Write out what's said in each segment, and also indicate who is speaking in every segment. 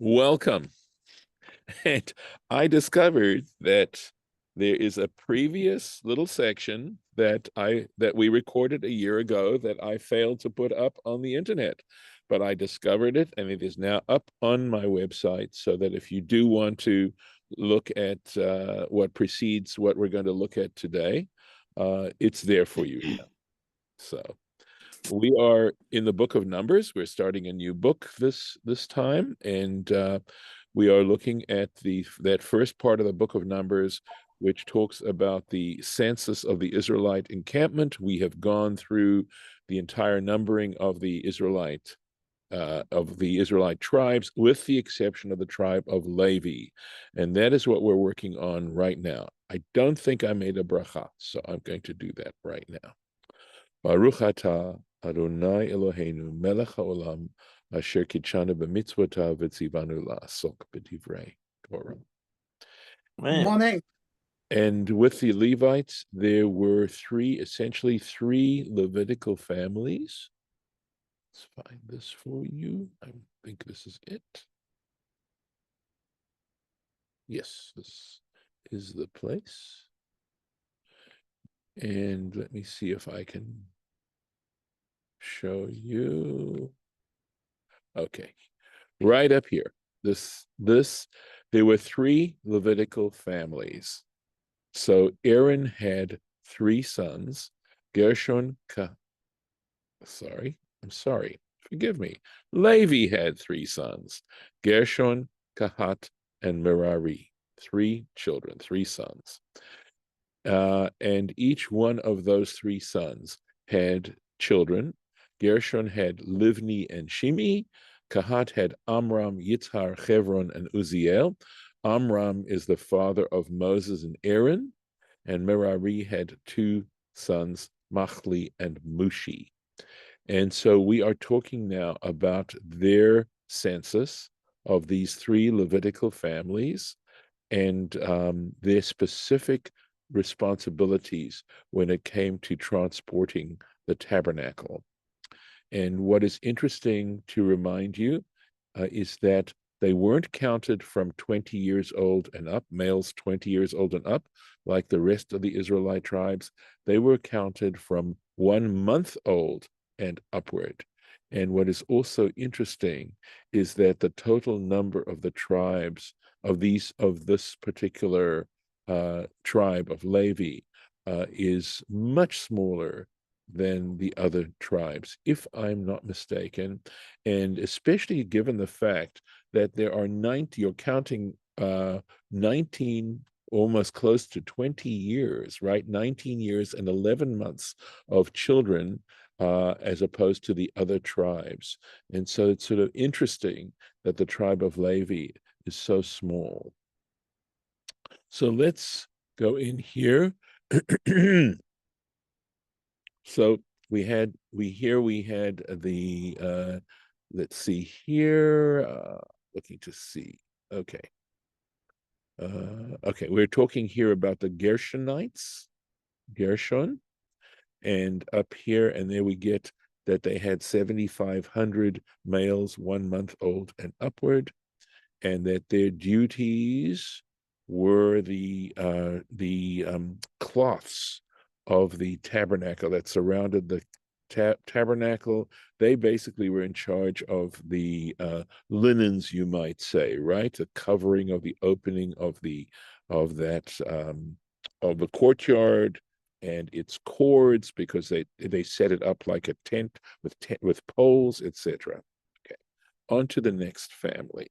Speaker 1: Welcome. And I discovered that there is a previous little section that we recorded a year ago that I failed to put up on the internet. But I discovered it, and it is now up on my website, so that if you do want to look at what precedes what we're going to look at today, it's there for you now. So we are in the book of Numbers. We're starting a new book this time, and we are looking at that first part of the book of Numbers, which talks about the census of the Israelite encampment. We have gone through the entire numbering of the Israelite tribes, with the exception of the tribe of Levi, and that is what we're working on right now. I don't think I made a bracha, so I'm going to do that right now. Baruch atah Adonai Eloheinu melech haolam asher kitshanu b'mitzvotav v'tzivanu la'asok b'divrei Torah.
Speaker 2: Morning.
Speaker 1: And with the Levites, there were essentially three Levitical families. Let's find this for you. I think this is it. Yes, this is the place. And let me see if I can show you. Okay, right up here. There were three Levitical families. So Aaron had three sons, Gershon, forgive me. Levi had three sons, Gershon, Kahat, and Merari. Three children, three sons. And each one of those three sons had children. Gershon had Livni and Shimi. Kahat had Amram, Yitzhar, Chevron, and Uziel. Amram is the father of Moses and Aaron. And Merari had two sons, Machli and Mushi. And so we are talking now about their census of these three Levitical families and their specific responsibilities when it came to transporting the tabernacle. And what is interesting to remind you is that they weren't counted from 20 years old and up, males 20 years old and up, like the rest of the Israelite tribes. They were counted from 1 month old and upward. And what is also interesting is that the total number of the tribes of this particular tribe of Levi is much smaller than the other tribes, if I'm not mistaken, and especially given the fact that there are 90, you're counting 19, almost close to 20 years, right? 19 years and 11 months of children as opposed to the other tribes. And so it's sort of interesting that the tribe of Levi is so small. So let's go in here. So we had the let's see here, looking to see. Okay. Okay, we're talking here about the Gershonites, Gershon, and up here, and there we get that they had 7,500 males 1 month old and upward, and that their duties were the cloths of the tabernacle that surrounded the tabernacle. They basically were in charge of the linens, you might say, right? The covering of the opening of the courtyard and its cords, because they set it up like a tent with poles, etc. Okay, on to the next family,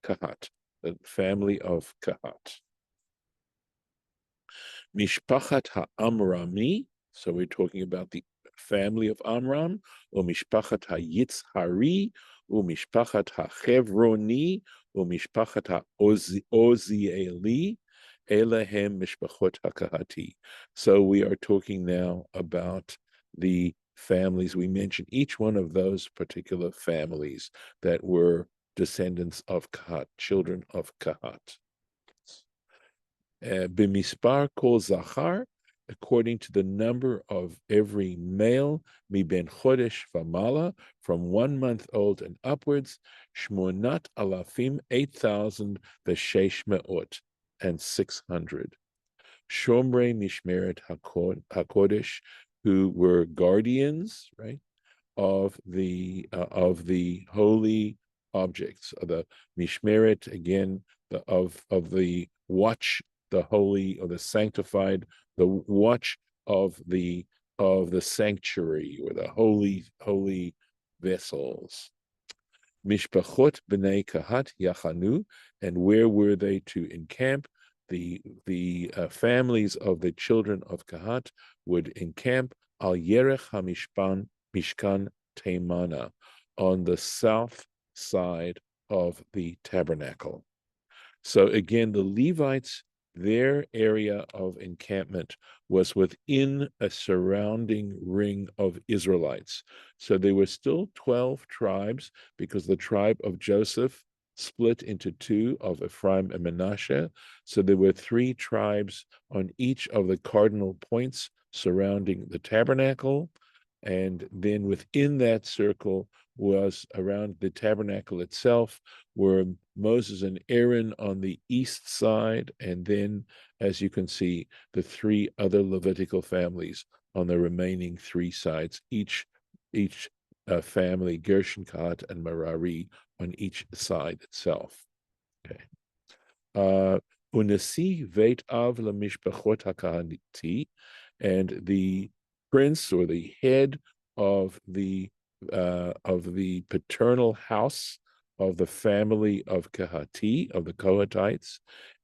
Speaker 1: Kahat, the family of Kahat. Mishpachat ha'amrami, so we're talking about the family of Amram, or Mishpachat ha'yitzhari, or Mishpachat ha'chevroni, or Mishpachat ha'ozieli, Elahem Mishpachot HaKahati. So we are talking now about the families. We mentioned each one of those particular families that were descendants of Kahat, children of Kahat. B'mispar kol zachar, according to the number of every male, mi ben chodesh v'mala, from 1 month old and upwards, shmonat alafim, 8,000, v'sheish me'ot, and 600. Shomrei mishmeret hakodesh, who were guardians, right, of the holy objects, the mishmeret, again, of the watch, the holy or the sanctified, the watch of the sanctuary, or the holy vessels. Mishpachot b'nei Kahat yachanu, and where were they to encamp? The families of the children of Kahat would encamp al Yerech Mishkan Teimana, on the south side of the tabernacle. So again, the Levites, their area of encampment was within a surrounding ring of Israelites. So there were still 12 tribes, because the tribe of Joseph split into 2, of Ephraim and Manasseh. So there were 3 tribes on each of the cardinal points surrounding the tabernacle. And then within that circle was, around the tabernacle itself, were Moses and Aaron on the east side, and then, as you can see, the 3 other Levitical families on the remaining 3 sides, each family, Gershon, Kahat, and Merari, on each side itself. Okay. Unasi veit av lemishpachot hakahaniti, and the prince, or the head of the paternal house of the family of Kehati, of the Kohatites,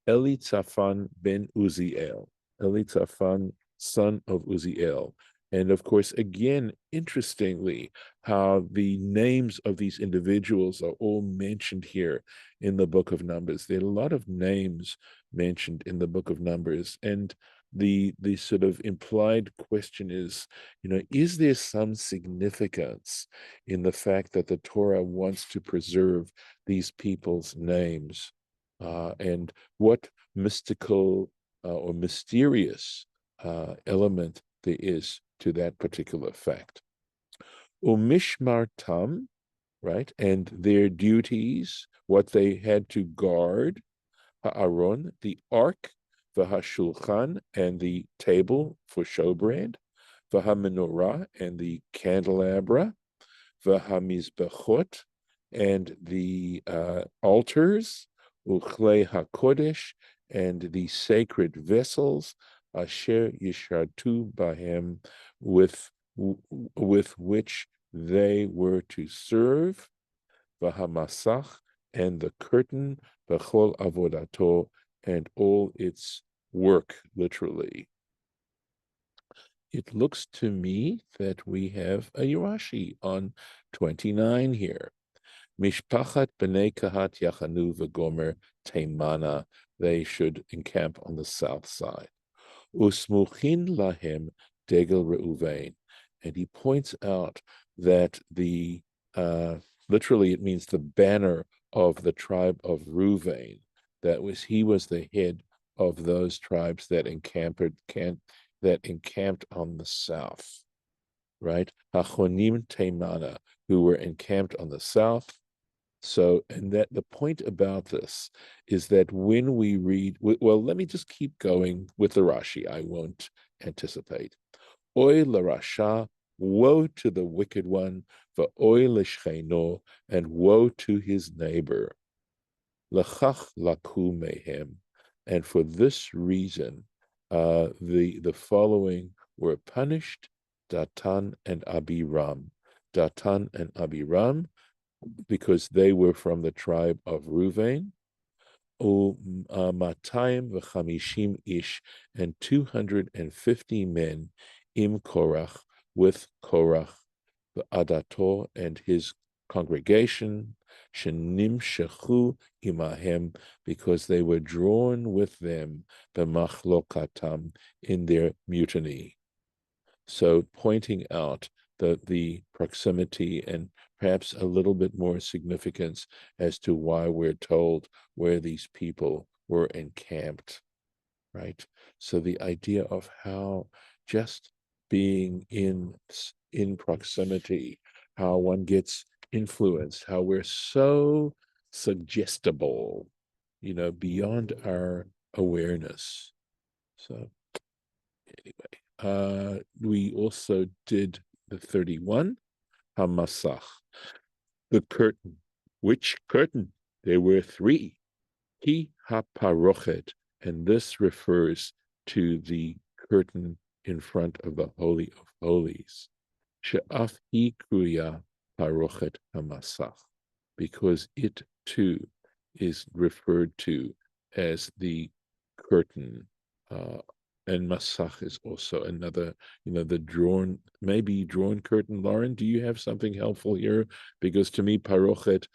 Speaker 1: Elitzaphan ben Uziel, Elitzaphan, son of Uziel. And of course, again, interestingly, how the names of these individuals are all mentioned here in the book of Numbers. There are a lot of names mentioned in the book of Numbers, and the sort of implied question is, is there some significance in the fact that the Torah wants to preserve these people's names, and what mystical or mysterious element there is to that particular fact? Umishmartam, right, and their duties, what they had to guard: Ha'aron, the ark, v'hashulchan, and the table for showbread, v'hamenorah, and the candelabra, v'hamizbechot, and the altars, uchlei hakodesh, and the sacred vessels, asher yishartu bahem, with which they were to serve, v'hamasach, and the curtain, v'chol avodato, and all its work, literally. It looks to me that we have a Rashi on 29 here. Mishpachat b'nei Kahat yachanu v'gomer teimana, they should encamp on the south side. Usmuchin lahem degel Reuven, and he points out that literally it means the banner of the tribe of Reuven. He was the head of those tribes that encamped on the south, right? Hachonim Teimana, who were encamped on the south. So, and that the point about this is that when we read, well, let me just keep going with the Rashi. I won't anticipate. Oy l'rasha, woe to the wicked one, v'oy l'shcheino, and woe to his neighbor. L'chach laku mehem, and for this reason, the following were punished: Datan and Abiram. Datan and Abiram, because they were from the tribe of Reuven. Matayim v'chamishim ish, and 250 men, im Korach, with Korach, v'adato, and his congregation, shenim shechu imahem, because they were drawn with them, b'machlokatam, in their mutiny. So pointing out the proximity, and perhaps a little bit more significance as to why we're told where these people were encamped. right? So the idea of how just being in proximity, how one gets influenced, how we're so suggestible, beyond our awareness. So anyway, we also did the 31, Hamasach, the curtain. Which curtain? There were three. Ki haparochet, and this refers to the curtain in front of the Holy of Holies. She'af hi kruya parochet hamasach, because it too is referred to as the curtain. And masach is also another, the maybe drawn curtain. Lauren, do you have something helpful here? Because to me, parochet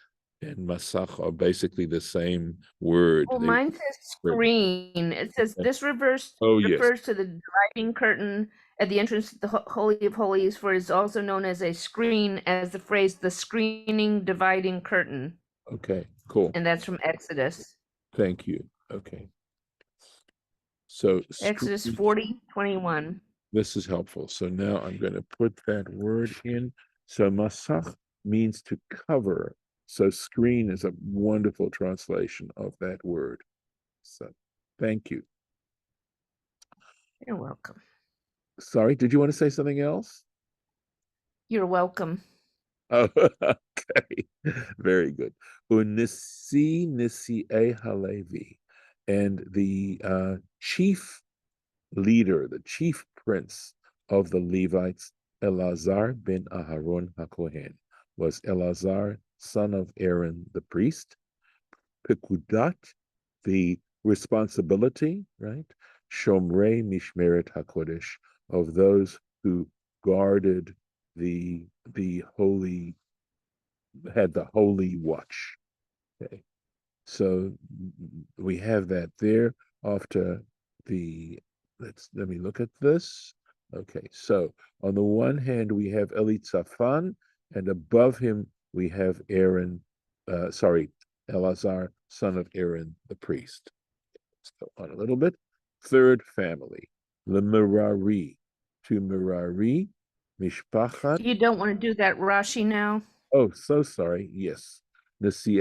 Speaker 1: and masach are basically the same word.
Speaker 2: Well, mine says screen. It says this
Speaker 1: Yes.
Speaker 2: refers to the dividing curtain at the entrance to the Holy of Holies, for it is also known as a screen, as the phrase the screening dividing curtain.
Speaker 1: Okay, cool.
Speaker 2: And that's from Exodus.
Speaker 1: Thank you. Okay. So
Speaker 2: Exodus 40:21.
Speaker 1: This is helpful. So now I'm going to put that word in. So masach means to cover. So screen is a wonderful translation of that word. So thank you.
Speaker 2: You're welcome.
Speaker 1: Sorry, did you want to say something else?
Speaker 2: You're welcome.
Speaker 1: Oh, okay. Very good. Unisi Nisi'e Halevi. And the chief leader, the chief prince of the Levites, Elazar ben Aharon HaKohen, was Elazar, son of Aaron the priest. Pekudat, the responsibility, right? Shomrei Mishmeret HaKodesh, of those who guarded the holy, had the holy watch. Okay. So we have that there after the, let me look at this. Okay, so on the one hand, we have Elitzaphan, and above him, we have Aaron, Elazar, son of Aaron, the priest. Let's go on a little bit. Third family, the Merari, to Merari, Mishpachat.
Speaker 2: You don't want to do that Rashi now?
Speaker 1: Oh, so sorry. Yes. Nasi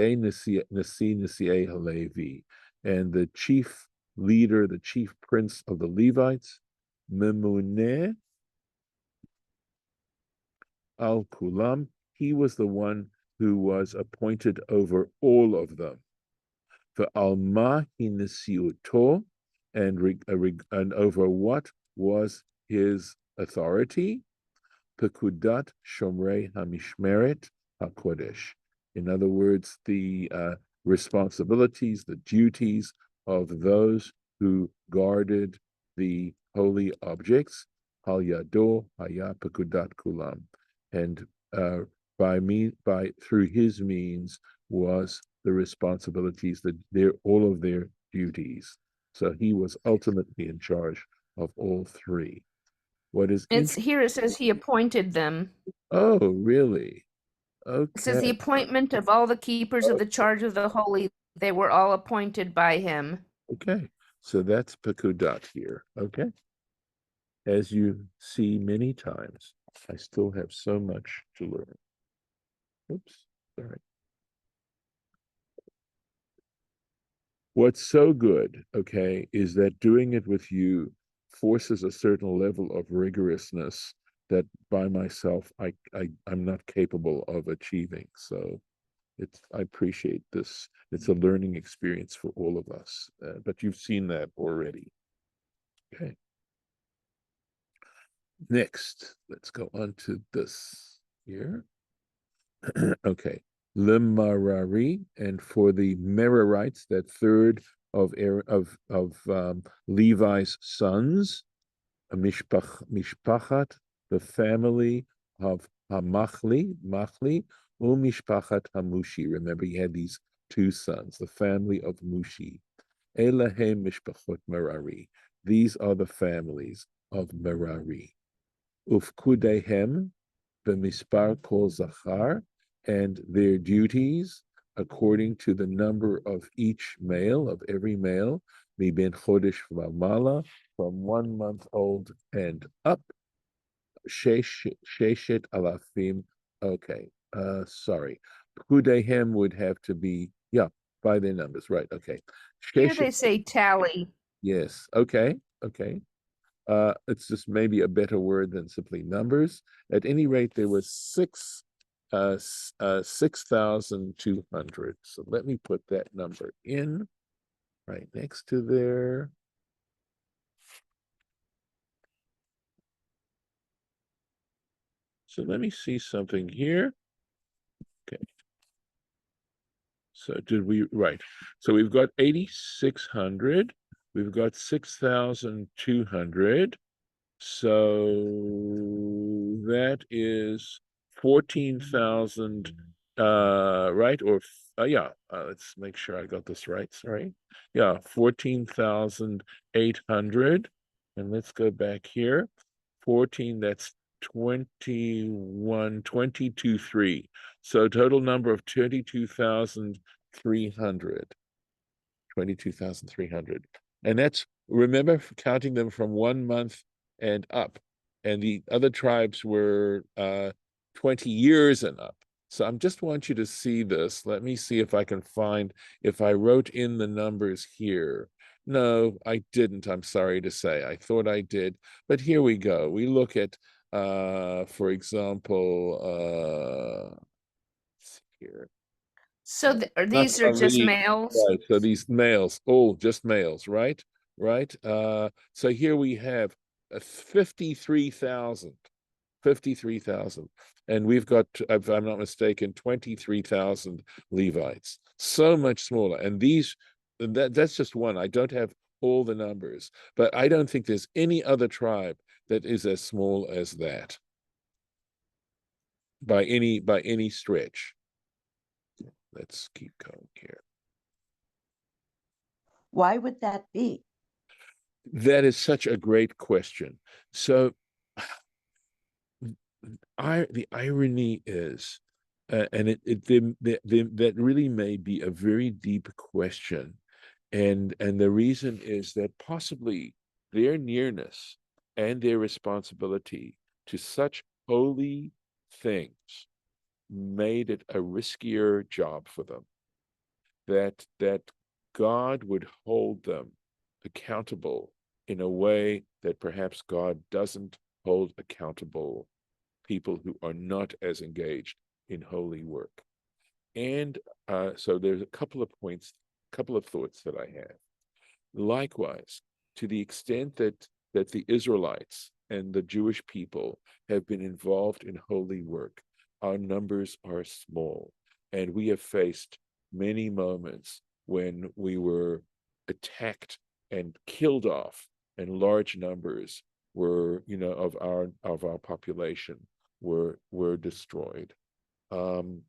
Speaker 1: Halevi. And the chief leader, the chief prince of the Levites, Memuneh al Kulam, he was the one who was appointed over all of them. For Alma Hinesiuto, and over what was his authority? Pekudat Shomrei Hamishmeret HaKodesh. In other words, the responsibilities, the duties of those who guarded the holy objects, Hal Yado Haya Pekudat Kulam, and through his means was the responsibilities, all of their duties. So he was ultimately in charge of all three. What is
Speaker 2: Here it says he appointed them.
Speaker 1: Oh, really?
Speaker 2: It says the
Speaker 1: Okay.
Speaker 2: appointment of all the keepers of the charge of the holy, they were all appointed by him.
Speaker 1: Okay. So that's Pekudat here. Okay. As you see many times, I still have so much to learn. Oops. Sorry. What's so good, okay, is that doing it with you forces a certain level of rigorousness that by myself I'm not capable of achieving. So I appreciate this. It's a learning experience for all of us, but you've seen that already. Okay. Next, let's go on to this here. Okay. Lemarari, and for the Merarites, that third of Levi's sons, Mishpachat, the family of Machli, Mishpachat Hamushi. Remember, he had these two sons, the family of Mushi. Elahem Mishpachot Merari. These are the families of Merari. Ufkudehem, b'mispar kol zachar, and their duties according to the number of each male, of every male, Mi ben chodesh v'mala, from 1 month old and up. Sheshet alafim. Okay. Sorry. Pkudehem would have to be, yeah, by their numbers, right? Okay.
Speaker 2: Here
Speaker 1: Sheshet,
Speaker 2: they say tally.
Speaker 1: yes. Okay. Okay. It's just maybe a better word than simply numbers. At any rate, there was 6,200. So let me put that number in right next to there. So let me see something here. Okay. So did we, right. So we've got 8,600. We've got 6,200. So that is 14,000, right? Or, yeah, let's make sure I got this right. Sorry. Yeah, 14,800. And let's go back here. 14, that's 21, 22,3. So total number of 22,300. 22,300. And that's, remember, counting them from 1 month and up. And the other tribes were 20 years and up. So I just want you to see this. Let me see if I can find, if I wrote in the numbers here. No, I didn't, I'm sorry to say. I thought I did. But here we go. We look at, for example, let's see here.
Speaker 2: So these are just
Speaker 1: Naphtali,
Speaker 2: males.
Speaker 1: right? So these males, oh, just males, right? Right. So here we have 53,000, 53,000, and we've got, if I'm not mistaken, 23,000 Levites. So much smaller, and that's just one. I don't have all the numbers, but I don't think there's any other tribe that is as small as that by any stretch. Let's keep going here.
Speaker 3: Why would that be?
Speaker 1: That is such a great question. So, the irony is, and that really may be a very deep question, and the reason is that possibly their nearness and their responsibility to such holy things made it a riskier job for them. That God would hold them accountable in a way that perhaps God doesn't hold accountable people who are not as engaged in holy work. And so there's a couple of points, couple of thoughts that I have. Likewise, to the extent that the Israelites and the Jewish people have been involved in holy work, our numbers are small, and we have faced many moments when we were attacked and killed off, and large numbers were, of our population were destroyed, and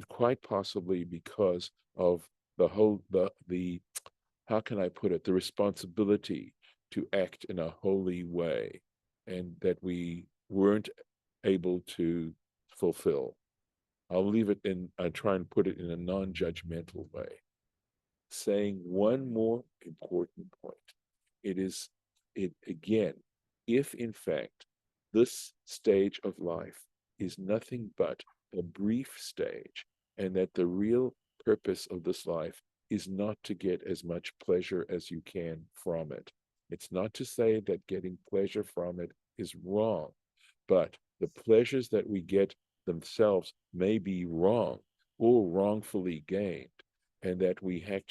Speaker 1: quite possibly because of the how can I put it, the responsibility to act in a holy way, and that we weren't able to fulfill. I'll leave it in, I try and put it in a non-judgmental way. Saying one more important point. It again, if in fact this stage of life is nothing but a brief stage, and that the real purpose of this life is not to get as much pleasure as you can from it. It's not to say that getting pleasure from it is wrong, but the pleasures that we get themselves may be wrong or wrongfully gained, and that we have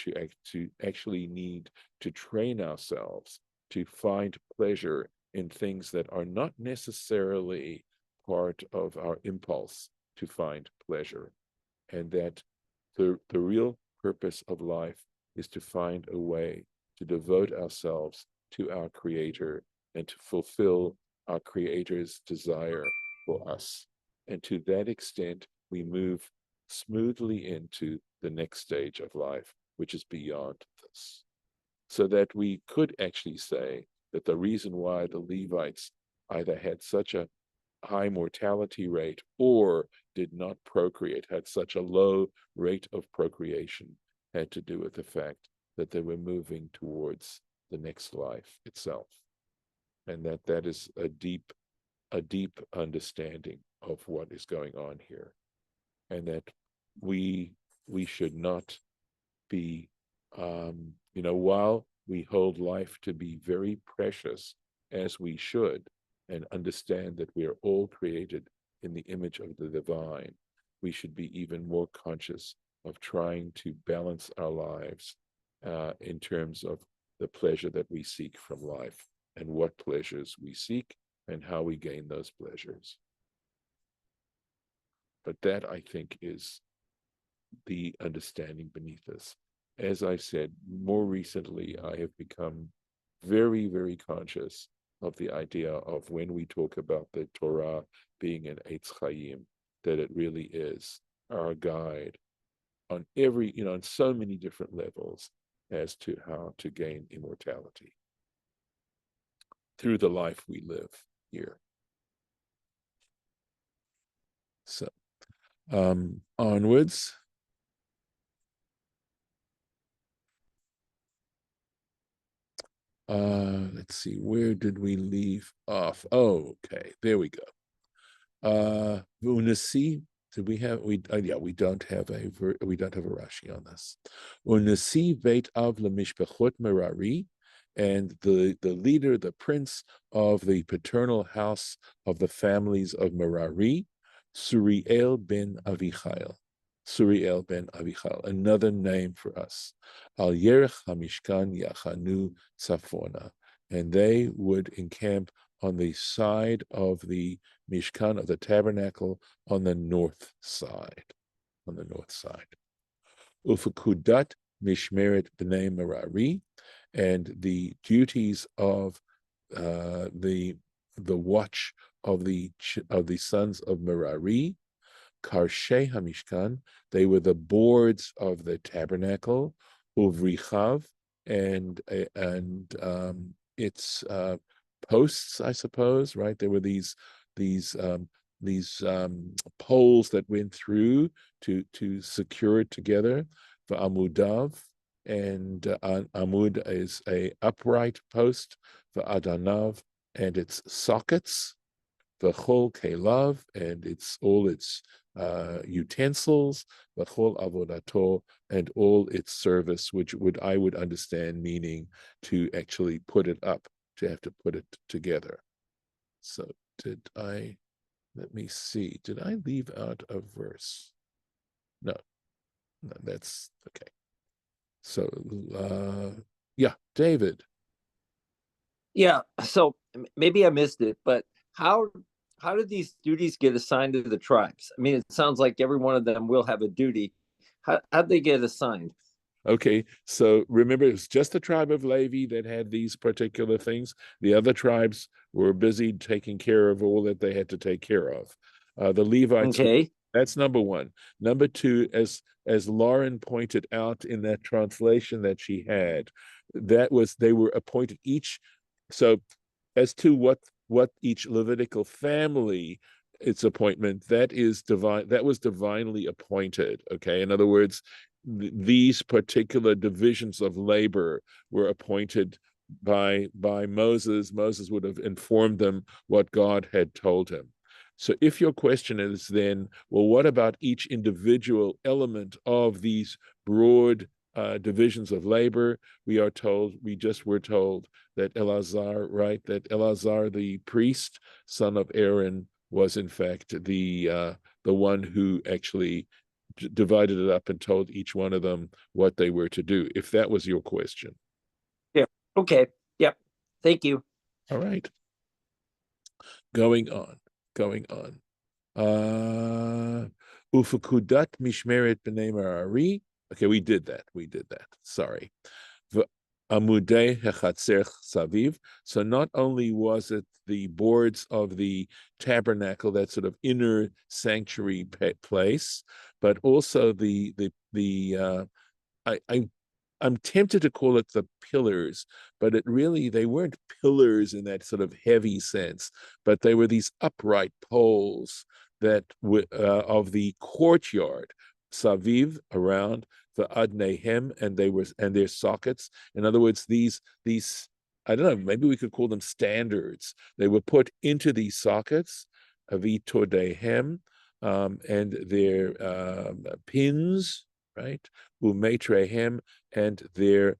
Speaker 1: to actually need to train ourselves to find pleasure in things that are not necessarily part of our impulse to find pleasure, and that the real purpose of life is to find a way to devote ourselves to our Creator and to fulfill our Creator's desire for us. And to that extent, we move smoothly into the next stage of life, which is beyond this. So that we could actually say that the reason why the Levites either had such a high mortality rate or did not procreate, had such a low rate of procreation, had to do with the fact that they were moving towards the next life itself, and that is a deep understanding of what is going on here, and that we should not be, while we hold life to be very precious, as we should, and understand that we are all created in the image of the divine, we should be even more conscious of trying to balance our lives in terms of the pleasure that we seek from life, and what pleasures we seek, and how we gain those pleasures. But that, I think, is the understanding beneath this. As I said, more recently, I have become very, very conscious of the idea of, when we talk about the Torah being an Eitz Chaim, that it really is our guide on on so many different levels as to how to gain immortality through the life we live here. So, onwards. Let's see, where did we leave off? Oh, okay, there we go. Unasi, did we have yeah, we don't have a Rashi on this. Unasi Beit Av Lemishpachot Merari, and the leader, the prince of the paternal house of the families of Merari, Suriel ben Avichail. Suriel ben Avichail, another name for us. Al Yerech HaMishkan Yachanu Safona, and they would encamp on the side of the Mishkan, of the tabernacle, on the north side. On the north side. Ufakudat Mishmeret B'nai Merari, and the duties of the watch of the sons of Merari, Karshei HaMishkan, they were the boards of the tabernacle, Uvrichav, and its posts, I suppose, right? There were these poles that went through to secure it together. For Amudav, and Amud is a upright post. For Adanav, and its sockets. V'chol kelav, and all its utensils. V'chol avodato, and all its service, which I would understand meaning to actually put it up, to have to put it together. So let me see, did I leave out a verse? No, that's okay. So yeah, David.
Speaker 3: Yeah, so maybe I missed it, but how did these duties get assigned to the tribes? I mean, it sounds like every one of them will have a duty. How'd they get assigned?
Speaker 1: Okay, so remember, it was just the tribe of Levi that had these particular things. The other tribes were busy taking care of all that they had to take care of. The Levites,
Speaker 3: okay,
Speaker 1: that's number one. Number two, as Lauren pointed out in that translation that she had, they were appointed each. So, as to what each Levitical family, its appointment, that is divine, that was divinely appointed. Okay, in other words, these particular divisions of labor were appointed by Moses. Moses would have informed them what God had told him. So if your question is then, well, what about each individual element of these broad divisions of labor? We were told that Eleazar, the priest, son of Aaron, was in fact the one who actually divided it up and told each one of them what they were to do, if that was your question.
Speaker 3: Yeah, okay, yep, thank you.
Speaker 1: All right. Going on. Ufakudat Mishmeret B'nai Merari. Okay, we did that. Sorry. Amudei Hechatzer Saviv. So not only was it the boards of the tabernacle, that sort of inner sanctuary place, but also I'm tempted to call it the pillars, but they weren't pillars in that sort of heavy sense, but they were these upright poles that of the courtyard, saviv, around the adnehem, and their sockets. In other words, these I don't know, maybe we could call them standards. They were put into these sockets, avitodehem, and their pins, right? Umetrehem, and their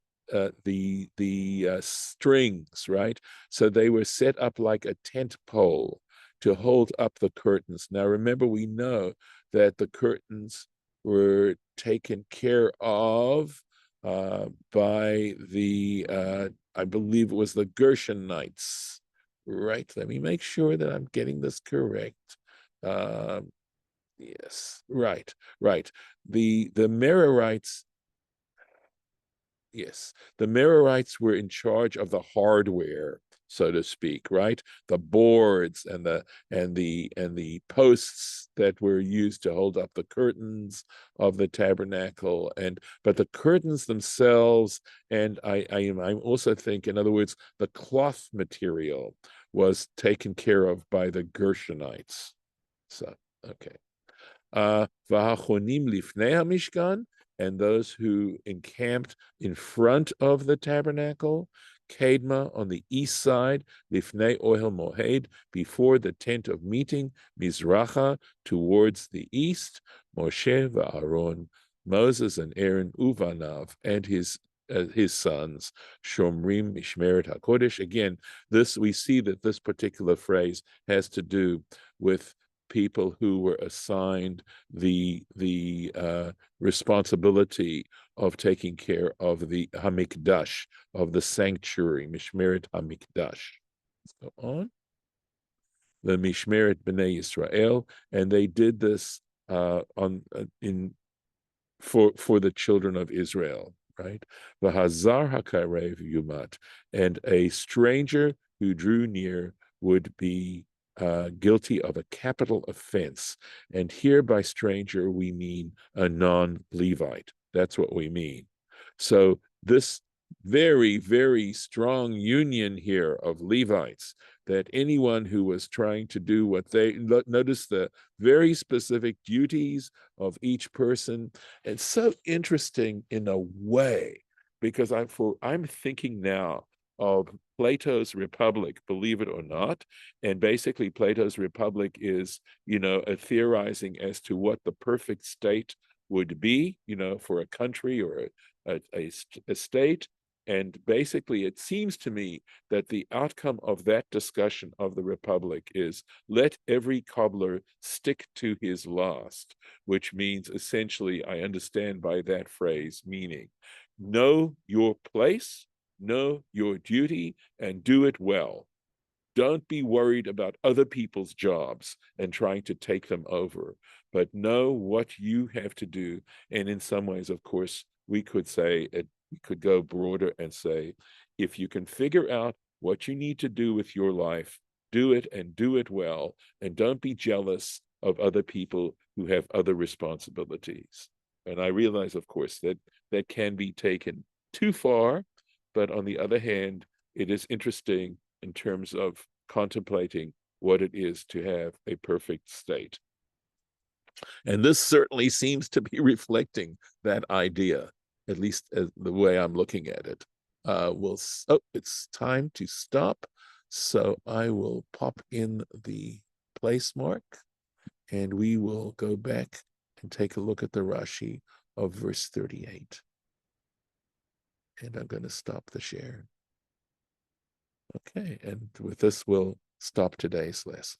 Speaker 1: strings, right? So they were set up like a tent pole to hold up the curtains. Now, remember, we know that the curtains were taken care of by I believe it was the Gershonites, right? Let me make sure that I'm getting this correct. Yes, right. The Merarites, yes, the Merarites were in charge of the hardware, so to speak, right? The boards and the posts that were used to hold up the curtains of the tabernacle, but the curtains themselves, and I'm also think, in other words, the cloth material was taken care of by the Gershonites. So, okay. V'hachonim lifnei hamishkan, and those who encamped in front of the tabernacle, Kedma on the east side, lifnei ohel mohed, before the tent of meeting, Mizracha, towards the east, Moshe v'Aaron, Moses and Aaron, Uvanav, and his sons, Shomrim Mishmeret HaKodesh. Again, we see that this particular phrase has to do with people who were assigned the responsibility of taking care of the Hamikdash, of the sanctuary, Mishmeret Hamikdash. Let's go on. The Mishmeret Bnei Israel, and they did this for the children of Israel, right? The Hazar HaKarev Yumat, and a stranger who drew near would be guilty of a capital offense. And here by stranger, we mean a non-Levite. That's what we mean. So this very, very strong union here of Levites, that anyone who was trying to do what notice the very specific duties of each person. It's so interesting in a way, because I'm thinking now of Plato's Republic, believe it or not. And basically Plato's Republic is, a theorizing as to what the perfect state would be, for a country or a state. And basically it seems to me that the outcome of that discussion of the Republic is let every cobbler stick to his last, which means essentially, I understand by that phrase, meaning know your place, know your duty, and do it well. Don't be worried about other people's jobs and trying to take them over, but know what you have to do. And in some ways, of course, we could go broader and say, if you can figure out what you need to do with your life, do it and do it well, and don't be jealous of other people who have other responsibilities. And I realize, of course, that can be taken too far, but on the other hand, it is interesting in terms of contemplating what it is to have a perfect state. And this certainly seems to be reflecting that idea, at least the way I'm looking at it. It's time to stop. So I will pop in the place mark, and we will go back and take a look at the Rashi of verse 38. And I'm going to stop the share. Okay, and with this, we'll stop today's lesson.